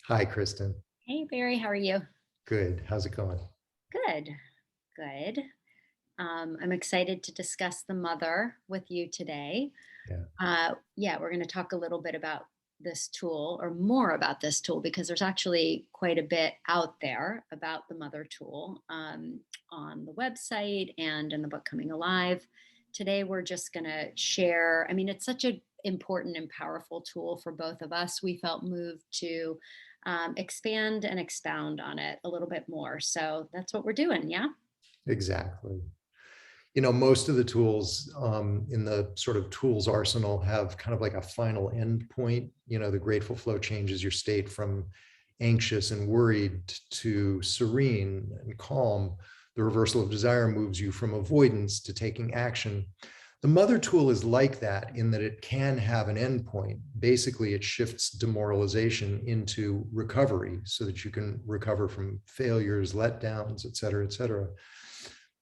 Hi, Kristan. Hey Barry, how are you? Good. How's it going? Good, good. I'm excited to discuss the mother with you today. Yeah, Yeah, we're going to talk a little bit about this tool or more about this tool because there's actually quite a bit out there about the mother tool on the website and in the book Coming Alive. Today, we're just going to share. I mean, it's such an important and powerful tool for both of us. We felt moved to expand and expound on it a little bit more. So that's what we're doing. Yeah. exactly. Most of the tools in the sort of tools arsenal have kind of like a final end point. The grateful flow changes your state from anxious and worried to serene and calm. The reversal of desire moves you from avoidance to taking action. The mother tool is like that in that it can have an endpoint. Basically, it shifts demoralization into recovery so that you can recover from failures, letdowns, et cetera, et cetera.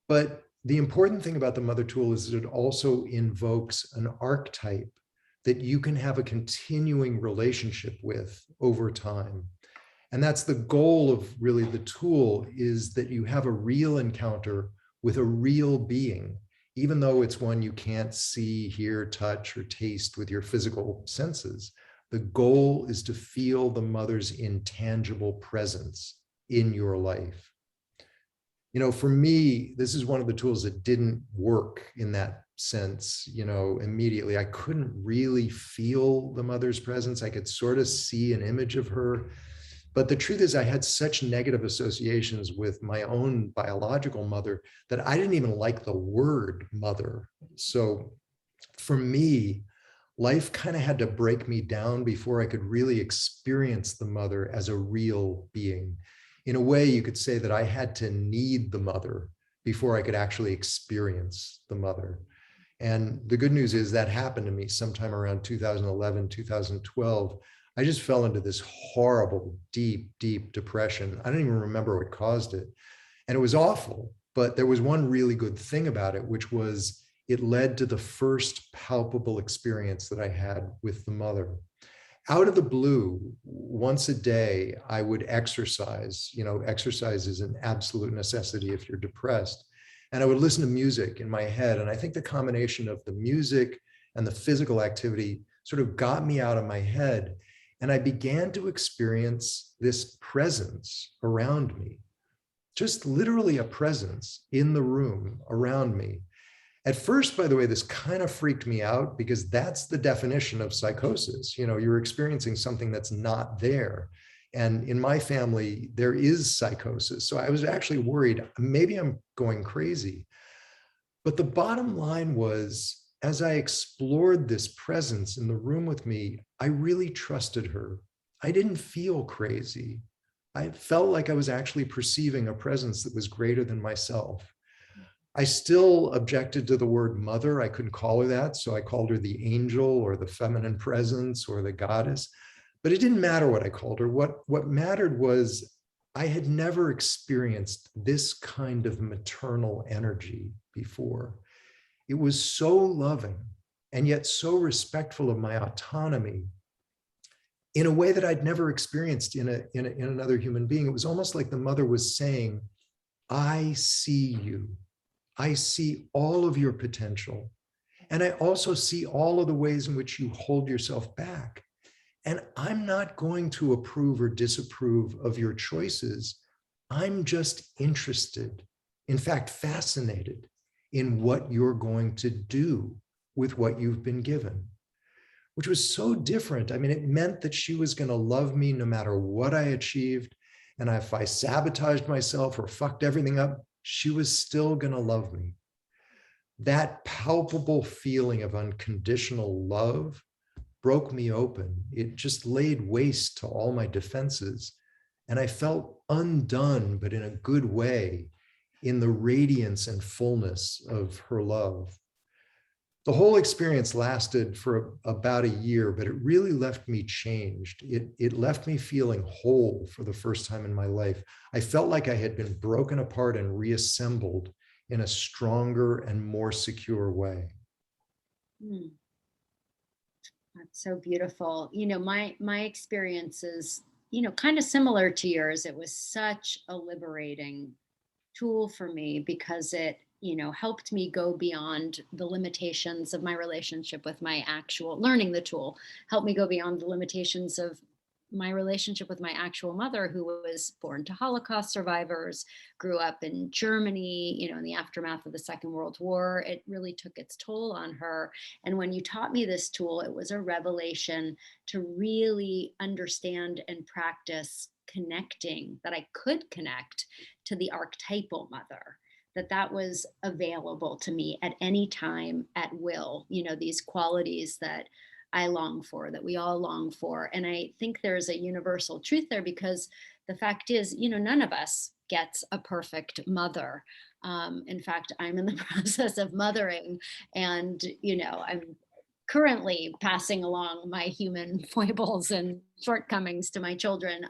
But the important thing about the mother tool is that it also invokes an archetype that you can have a continuing relationship with over time. And that's the goal of really the tool, is that you have a real encounter with a real being, even though it's one you can't see, hear, touch, or taste with your physical senses. The goal is to feel the mother's intangible presence in your life. For me, this is one of the tools that didn't work in that sense, immediately. I couldn't really feel the mother's presence. I could sort of see an image of her. But the truth is, I had such negative associations with my own biological mother that I didn't even like the word mother. So for me, life kind of had to break me down before I could really experience the mother as a real being. In a way, you could say that I had to need the mother before I could actually experience the mother. And the good news is that happened to me sometime around 2011, 2012. I just fell into this horrible, deep, deep depression. I don't even remember what caused it. And it was awful. But there was one really good thing about it, which was it led to the first palpable experience that I had with the mother. Out of the blue, once a day, I would exercise. Exercise is an absolute necessity if you're depressed. And I would listen to music in my head. And I think the combination of the music and the physical activity sort of got me out of my head. And I began to experience this presence around me, just literally a presence in the room around me. At first, by the way, this kind of freaked me out because that's the definition of psychosis. You're experiencing something that's not there. And in my family, there is psychosis. So I was actually worried, maybe I'm going crazy. But the bottom line was, as I explored this presence in the room with me, I really trusted her. I didn't feel crazy. I felt like I was actually perceiving a presence that was greater than myself. I still objected to the word mother. I couldn't call her that. So I called her the angel or the feminine presence or the goddess. But it didn't matter what I called her. What mattered was I had never experienced this kind of maternal energy before. It was so loving and yet so respectful of my autonomy in a way that I'd never experienced in another human being. It was almost like the mother was saying, I see you. I see all of your potential. And I also see all of the ways in which you hold yourself back. And I'm not going to approve or disapprove of your choices. I'm just interested, in fact, fascinated in what you're going to do with what you've been given, which was so different. I mean, it meant that she was going to love me no matter what I achieved. And if I sabotaged myself or fucked everything up, she was still going to love me. That palpable feeling of unconditional love broke me open. It just laid waste to all my defenses. And I felt undone, but in a good way, in the radiance and fullness of her love. The whole experience lasted for about a year, but it really left me changed. It left me feeling whole for the first time in my life. I felt like I had been broken apart and reassembled in a stronger and more secure way. That's so beautiful. My experiences kind of similar to yours, it was such a liberating tool for me because it, helped me go beyond the limitations of my relationship with my actual learning the tool, helped me go beyond the limitations of my relationship with my actual mother, who was born to Holocaust survivors, grew up in Germany, in the aftermath of the Second World War. It really took its toll on her. And when you taught me this tool, it was a revelation to really understand and practice connecting, that I could connect to the archetypal mother, that was available to me at any time at will, these qualities that I long for, that we all long for. And I think there's a universal truth there, because the fact is, none of us gets a perfect mother. In fact, I'm in the process of mothering, and I'm currently passing along my human foibles and shortcomings to my children.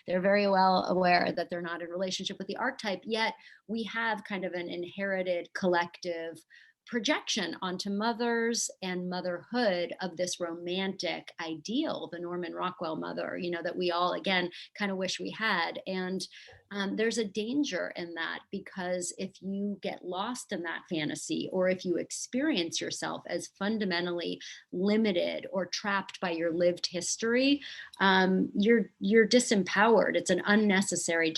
They're very well aware that they're not in relationship with the archetype, yet we have kind of an inherited collective projection onto mothers and motherhood of this romantic ideal, the Norman Rockwell mother, that we all, again, kind of wish we had. And there's a danger in that, because if you get lost in that fantasy, or if you experience yourself as fundamentally limited or trapped by your lived history, you're disempowered. It's an unnecessary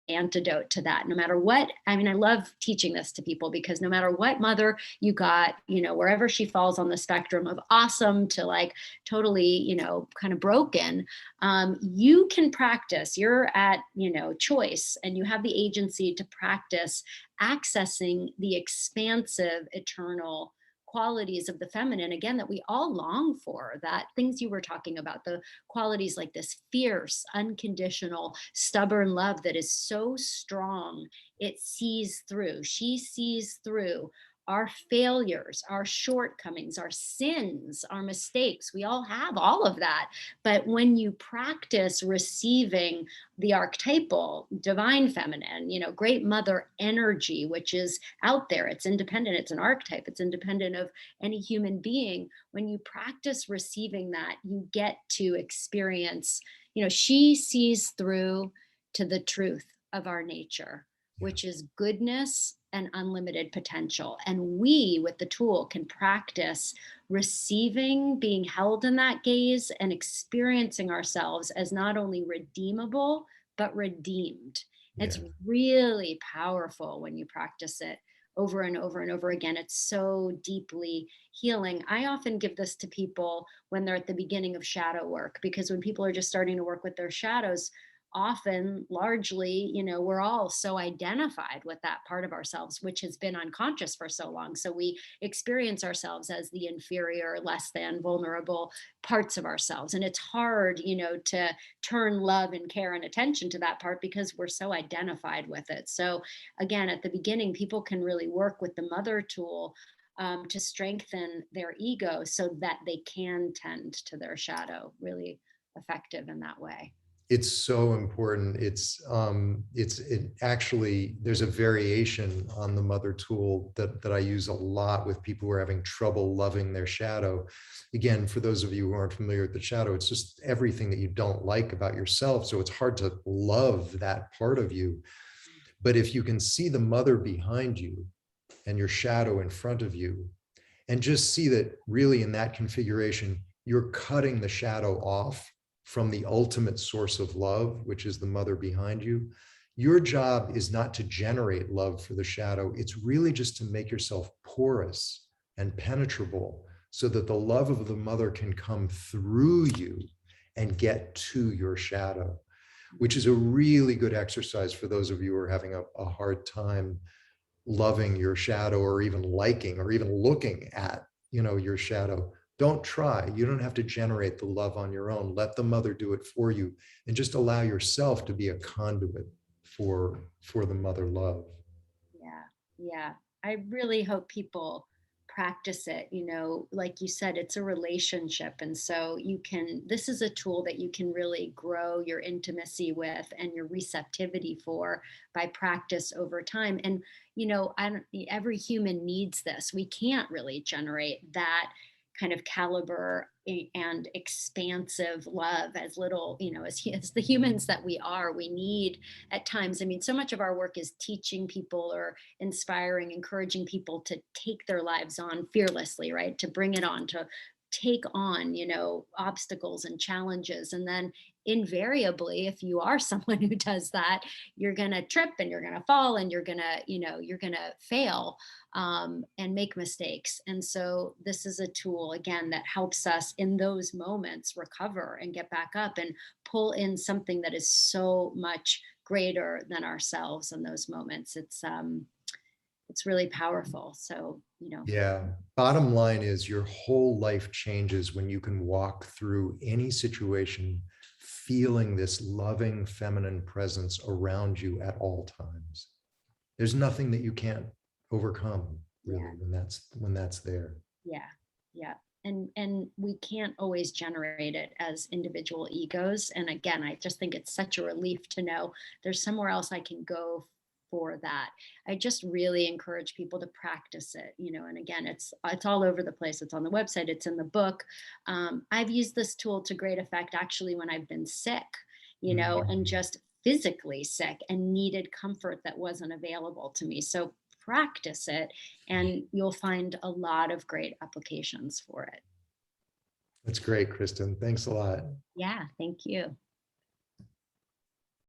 antidote to that. No matter what, I mean, I love teaching this to people, because no matter what mother you got, wherever she falls on the spectrum of awesome to like totally, kind of broken, you can practice. You're at, choice, and you have the agency to practice accessing the expansive, eternal qualities of the feminine, again, that we all long for, that things you were talking about, the qualities like this fierce, unconditional, stubborn love that is so strong, it sees through. She sees through our failures, our shortcomings, our sins, our mistakes. We all have all of that. But when you practice receiving the archetypal divine feminine, great mother energy, which is out there, it's independent, it's an archetype, it's independent of any human being. When you practice receiving that, you get to experience, she sees through to the truth of our nature, Yeah. which is goodness and unlimited potential. And we, with the tool, can practice receiving, being held in that gaze, and experiencing ourselves as not only redeemable, but redeemed. It's Yeah. really powerful when you practice it over and over and over again. It's so deeply healing. I often give this to people when they're at the beginning of shadow work, because when people are just starting to work with their shadows, often, largely, we're all so identified with that part of ourselves, which has been unconscious for so long. So we experience ourselves as the inferior, less than, vulnerable parts of ourselves. And it's hard, to turn love and care and attention to that part, because we're so identified with it. So again, at the beginning, people can really work with the mother tool, to strengthen their ego so that they can tend to their shadow, really effective in that way. It's so important. It actually, there's a variation on the mother tool that I use a lot with people who are having trouble loving their shadow. Again, for those of you who aren't familiar with the shadow, it's just everything that you don't like about yourself. So it's hard to love that part of you. But if you can see the mother behind you and your shadow in front of you, and just see that really in that configuration, you're cutting the shadow off from the ultimate source of love, which is the mother behind you. Your job is not to generate love for the shadow. It's really just to make yourself porous and penetrable so that the love of the mother can come through you and get to your shadow, which is a really good exercise for those of you who are having a hard time loving your shadow, or even liking, or even looking at, your shadow. Don't try. You don't have to generate the love on your own. Let the mother do it for you, and just allow yourself to be a conduit for the mother love. Yeah, yeah. I really hope people practice it. Like you said, it's a relationship. And so this is a tool that you can really grow your intimacy with and your receptivity for by practice over time. And, I don't, every human needs this. We can't really generate that kind of caliber and expansive love as little, as the humans that we are, we need at times. I mean, so much of our work is teaching people or inspiring, encouraging people to take their lives on fearlessly, right? To bring it on, to take on, obstacles and challenges. And then invariably, if you are someone who does that, you're going to trip and you're going to fall and you're going to fail, and make mistakes. And so this is a tool, again, that helps us in those moments recover and get back up and pull in something that is so much greater than ourselves in those moments. It's really powerful. So, Yeah. Bottom line is your whole life changes when you can walk through any situation feeling this loving feminine presence around you at all times. There's nothing that you can't overcome really yeah. when that's there. Yeah, yeah. And we can't always generate it as individual egos. And again, I just think it's such a relief to know there's somewhere else I can go for that. I just really encourage people to practice it, and again, it's all over the place. It's on the website, it's in the book. I've used this tool to great effect actually when I've been sick, and Mm. just physically sick and needed comfort that wasn't available to me. So practice it and you'll find a lot of great applications for it. That's great, Kristan. Thanks a lot. Yeah, thank you.